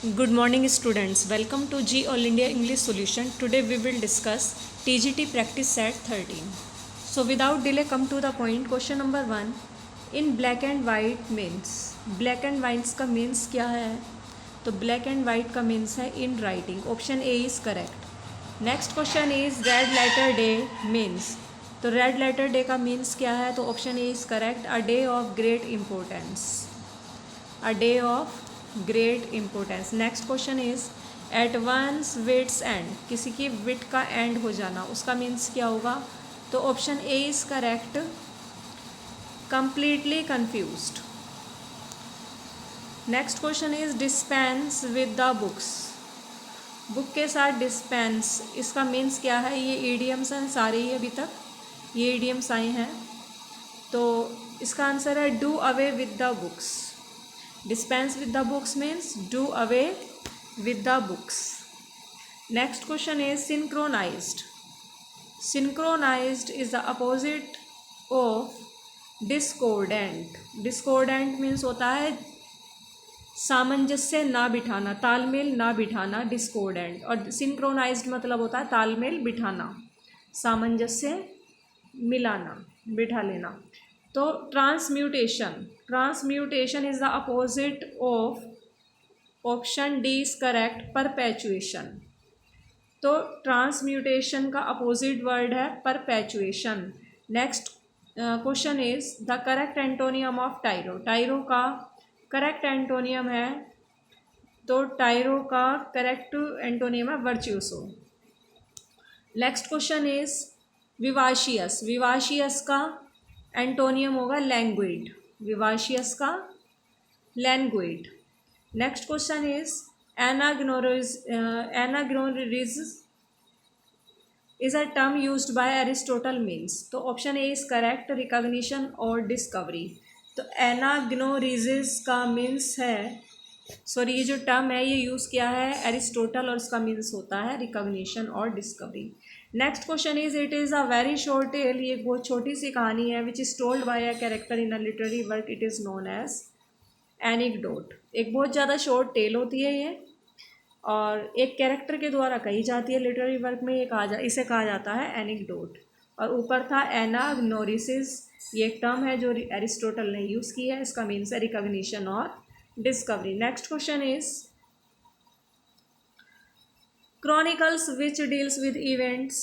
Good morning students. Welcome to G All India English Solution. Today we will discuss TGT practice set 13. So without delay come to the point. Question number 1. In black and white means. Black and white का means क्या है? तो black and white का means है in writing. Option A is correct. Next question is red letter day means. तो red letter day का means क्या है? तो option A is correct. A day of great importance. A day of great importance. Next question is at one's wit's end. किसी की विट का and हो जाना उसका मीन्स क्या होगा? तो option A is correct. Completely confused. Next question is dispense with the books. Book के साथ डिस्पेंस इसका मीन्स क्या है? ये ईडियम्स हैं सारे ही अभी तक ये ईडियम्स आए हैं. तो इसका आंसर है do away with the books. Dispense with the books means do away with the books. Next question is synchronized. Synchronized is the opposite of discordant. Discordant means होता है सामंजस्य ना बिठाना, तालमेल ना बिठाना, डिस्कोर्डेंट. और सिंक्रोनाइज्ड मतलब होता है तालमेल बिठाना, सामंजस्य मिलाना, बिठा लेना. तो transmutation is the opposite of. Option D is correct perpetuation. तो ट्रांसम्यूटेशन का अपोजिट वर्ड है perpetuation. Next question is the correct antonym of tyro. Tyro का करेक्ट एंटोनियम है. तो टायरो का करेक्ट एंटोनियम है virtuoso. Next question is vivacious. Vivacious का antonym होगा लैंग्वेड. विवाशियस का languid. Next question is anagnorisis is a term used by Aristotle means. तो option A is correct recognition और डिस्कवरी. तो एनाग्नोरिजिस का मीन्स है sorry ये जो टर्म है ये यूज़ किया है एरिस्टोटल और इसका मीन्स होता है रिकॉग्निशन और discovery. Next question is it is a very short tale. ये एक बहुत छोटी सी कहानी है which is told by a character in a literary work. It is known as anecdote. एक बहुत ज़्यादा शॉर्ट टेल होती है ये और एक कैरेक्टर के द्वारा कही जाती है लिटरेरी वर्क में. इसे कहा जाता है एनिकडोट. और ऊपर था एनाग्नोरिसिस. ये एक टर्म है जो एरिस्टोटल ने यूज़ की है. इसका मीन्स है रिकॉग्निशन और discovery. Next question is chronicles which deals with events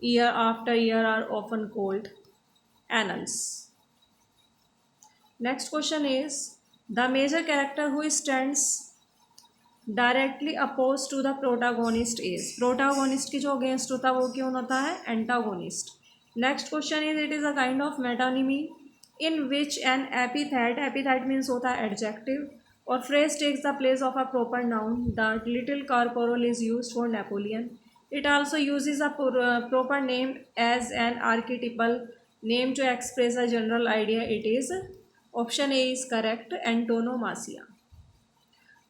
year after year are often called annals. Next question is the major character who stands directly opposed to the protagonist is. protagonist की जो against होता है वो क्यों होता है? antagonist. Next question is it is a kind of metonymy in which an epithet means होता है adjective और phrase takes the place of a proper noun. The little corporal is used for Napoleon. It also uses a proper name as an archetypal name to express a general idea. It is option A is correct antonomasia.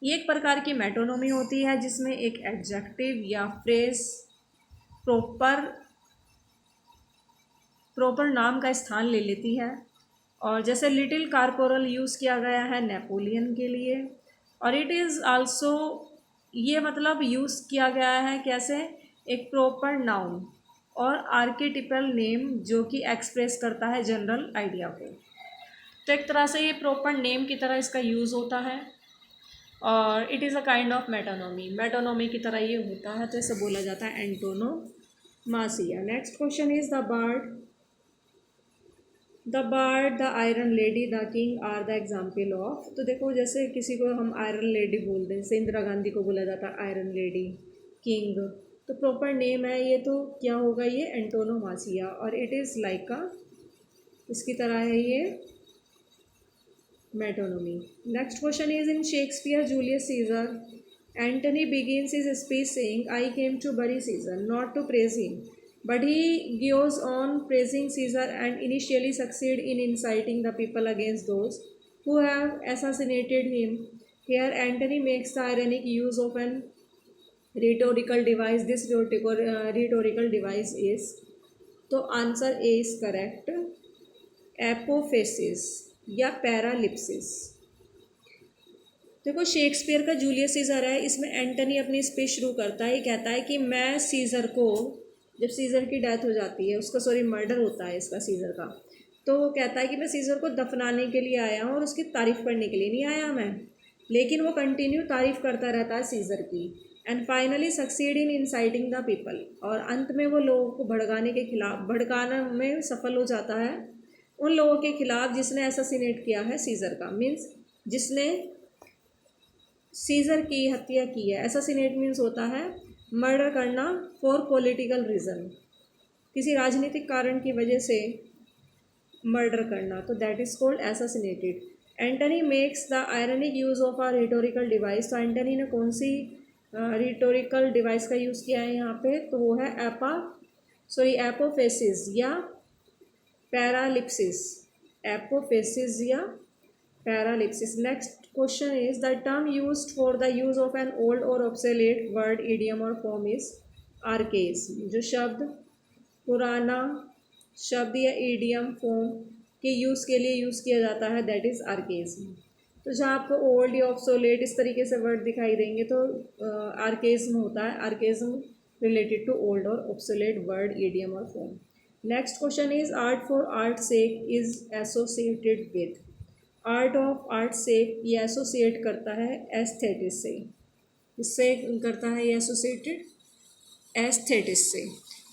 ये एक प्रकार की metonymy होती है जिसमें एक adjective या phrase proper नाम का स्थान ले लेती है. और जैसे लिटिल कार्पोरल यूज़ किया गया है नेपोलियन के लिए. और इट इज़ आल्सो ये मतलब यूज़ किया गया है कैसे? एक प्रॉपर नाउन और आर्केटिपल नेम जो कि एक्सप्रेस करता है जनरल आइडिया को. तो एक तरह से ये प्रॉपर नेम की तरह इसका यूज़ होता है और it is a kind of metonymy की तरह ये होता है. तो इसे बोला जाता है antonomasia. Next question is the bard the iron lady the king are the example of. तो देखो जैसे किसी को हम आयरन लेडी बोल दें, जैसे इंदिरा गांधी को बोला जाता है आयरन लेडी, किंग. तो प्रॉपर नेम है ये. तो क्या होगा ये? एंटोनोमासिया. और इट इज़ लाइक इसकी तरह है ये metonymy. Next question is in Shakespeare Julius Caesar Antony begins his speech saying I came to bury Caesar not to praise him. But he goes on praising Caesar and initially succeed in inciting the people against those who have assassinated him. Here Antony makes the ironic use of an rhetorical device. This rhetorical device is, तो answer A is correct, apophasis या पैरालिप्सिस. देखो Shakespeare का Julius Caesar है, इसमें Antony अपनी speech शुरू करता है, ये कहता है कि मैं सीजर को, जब सीजर की डेथ हो जाती है, उसका सॉरी मर्डर होता है इसका सीजर का, तो वो कहता है कि मैं सीजर को दफनाने के लिए आया हूँ और उसकी तारीफ़ करने के लिए नहीं आया मैं, लेकिन वो कंटिन्यू तारीफ़ करता रहता है सीजर की। And finally succeed in inciting the people, और अंत में वो लोगों को भड़काने के खिलाफ, भड़काने में सफल हो जाता है उन लोगों के खिलाफ जिसने एसासिनेट किया है सीजर का, मीन्स जिसने सीजर की हत्या की है। एसासिनेट मीन्स होता है मर्डर करना फॉर पॉलिटिकल रीज़न, किसी राजनीतिक कारण की वजह से मर्डर करना, तो that is called एसासिनेटेड। Antony makes the ironic use of a rhetorical device, तो एंटनी ने कौन सी रिटोरिकल डिवाइस का यूज़ किया है यहाँ पे, तो वो है एपोफेसिस या पैरालिप्सिस, एपोफेसिस या paralipsis. Next question is the term used for the use of an old or obsolete word, idiom or form is आर्केज, जो शब्द पुराना शब्द या इडियम फॉर्म के यूज़ के लिए यूज़ किया जाता है, दैट इज़ आर्केज्म। तो जहाँ आपको ओल्ड या ऑब्सोलेट इस तरीके से वर्ड दिखाई देंगे तो आर्केज्म होता है, archaism related to old or obsolete word, idiom or form. Next question is art for art sake is associated with, art of art sake ये एसोसिएट करता है एस्थेटिस से, इससे करता है ये एसोसिएटेड एस्थेटिस से।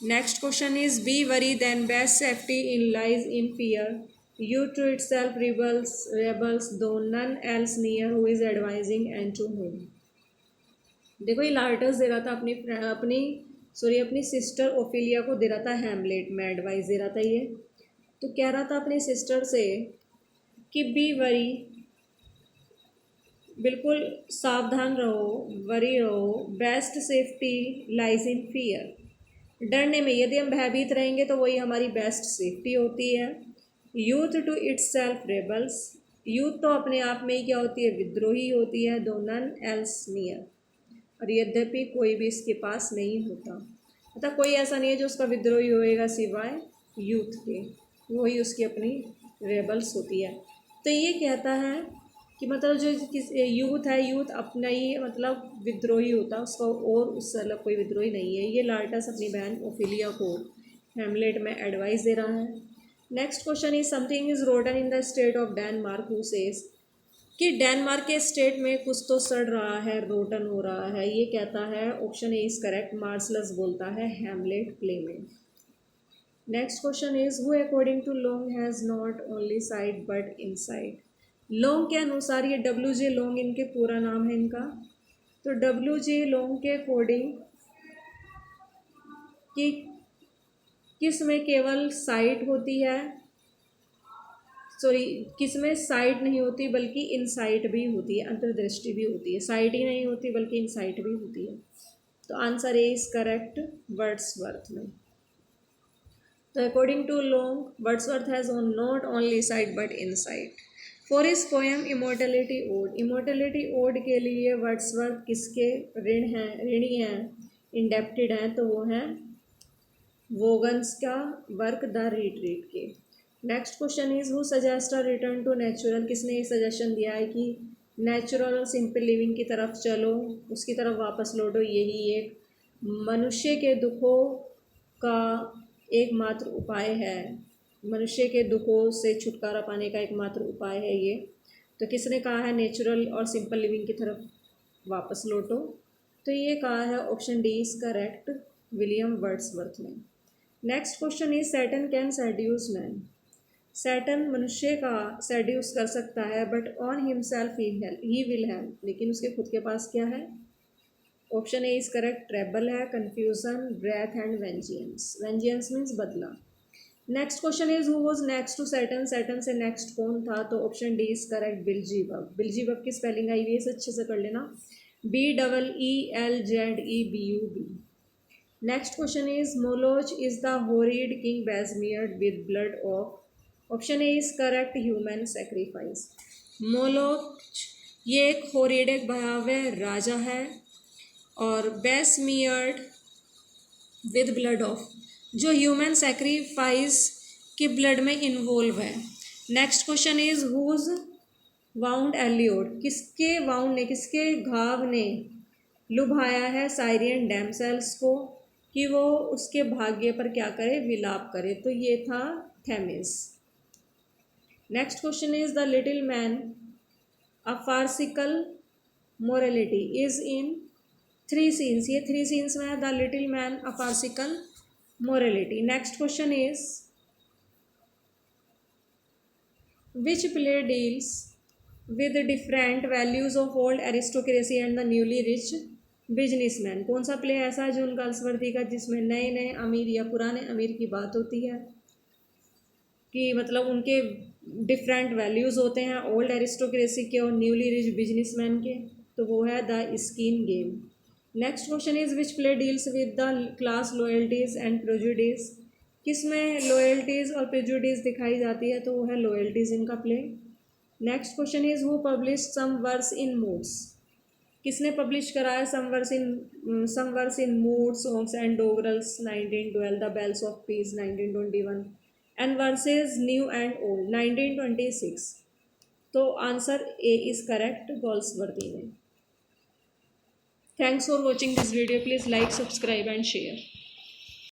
Next question is be wary then best safety in lies in fear, you to itself rebels though none else near who is advising and to whom. देखो ये लार्टस दे रहा था अपनी सिस्टर ओफिलिया को दे रहा था Hamlet में एडवाइस दे रहा था ये, तो कह रहा था अपनी सिस्टर से कि बी वरी, बिल्कुल सावधान रहो, वरी रहो, best safety lies in fear, डरने में, यदि हम भयभीत रहेंगे तो वही हमारी बेस्ट सेफ्टी होती है। Youth to itself rebels, youth तो अपने आप में ही क्या होती है, विद्रोही होती है, दो नन एल्स नियर, और यद्यपि कोई भी इसके पास नहीं होता, मतलब कोई ऐसा नहीं है जो उसका विद्रोही होएगा सिवाय यूथ के, वही उसकी अपनी रेबल्स होती है। तो ये कहता है कि मतलब जो यूथ है, यूथ अपना ही मतलब विद्रोही होता है उसका, और उससे अलग कोई विद्रोही नहीं है। ये लार्टस अपनी बहन ओफिलिया को हैमलेट में एडवाइस दे रहा है। Next question is something is rotten in the state of Denmark who says, कि डेनमार्क के स्टेट में कुछ तो सड़ रहा है, रोटन हो रहा है, ये कहता है option A is correct, Marcellus बोलता है हैमलेट प्ले में। Next question is who according to Long has not only side but inside, Long के अनुसार, ये WJ लोंग इनके पूरा नाम है इनका, तो WJ लोंग के अकॉर्डिंग कि किस में केवल साइट होती है, सॉरी किस में साइट नहीं होती बल्कि इनसाइट भी होती है, अंतर्दृष्टि भी होती है, साइट ही नहीं होती बल्कि इनसाइट भी होती है, तो answer A is correct Wordsworth में। तो according to Long Wordsworth has not only sight but insight. For his poem immortality ode, immortality ode के लिए वर्ड्सवर्थ किसके ऋणी हैं, इंडेप्टेड हैं, तो वो हैं वोगन्स का वर्क द रिट्रीट के। Next question is who suggest a return to natural, किसने ये सजेशन दिया है कि नेचुरल और सिंपल लिविंग की तरफ चलो, उसकी तरफ वापस लौटो, यही एक मनुष्य के दुखों का एकमात्र उपाय है, मनुष्य के दुखों से छुटकारा पाने का एकमात्र उपाय है ये, तो किसने कहा है नेचुरल और सिंपल लिविंग की तरफ वापस लौटो, तो ये कहा है option D is correct, William Wordsworth ने। Next question is Saturn can seduce man, Saturn मनुष्य का सेड्यूस कर सकता है but on himself he will have, लेकिन उसके खुद के पास क्या है, option A is correct, trouble है, confusion, breath and vengeance, vengeance means बदला। Next question is who was next to Saturn, Saturn से नेक्स्ट कौन था, तो ऑप्शन डी इज करेक्ट, बिलजीबब। बिलजीबब की स्पेलिंग आई हुई है, इसे अच्छे से कर लेना, BEELZEBUB। Next question is Moloch is the horrid king besmeared with blood of, option A is correct, human sacrifice. Moloch ये एक होरिड, एक भयावह राजा है, और बेसमियर्ड विद ब्लड ऑफ, जो ह्यूमन सेक्रीफाइस के ब्लड में इन्वॉल्व है। Next question is whose wound allayed, किसके वाउंड ने, किसके घाव ने लुभाया है साइरियन डैमसेल्स को कि वो उसके भाग्य पर क्या करे, विलाप करे, तो ये था Themis. Next question is the little man a farcical morality is in 3 scenes, ये 3 सीन्स में है the little man a farcical morality. Next question is which play deals with different values of old aristocracy and the newly rich businessman, कौन सा play ऐसा है जून काल्सवर्दी का जिसमें नए नए अमीर या पुराने अमीर की बात होती है कि मतलब उनके डिफरेंट वैल्यूज़ होते हैं ओल्ड एरिस्टोक्रेसी के और न्यूली रिच बिजनेसमैन के, तो वो है the skin game. Next question is which play deals with the class loyalties and prejudice, किस में लॉयल्टीज़ और प्रेजुडिस दिखाई जाती है, तो वो है लॉयल्टीज़ इनका प्ले। Next question is who publish some verse in moods, किसने पब्लिश कराया some verse in mood songs and doggerels 1912, the bells of peace 1921 and verses new and old 1926, तो answer A is correct, Galsworthy ने। Thanks for watching this video, please like, subscribe and share.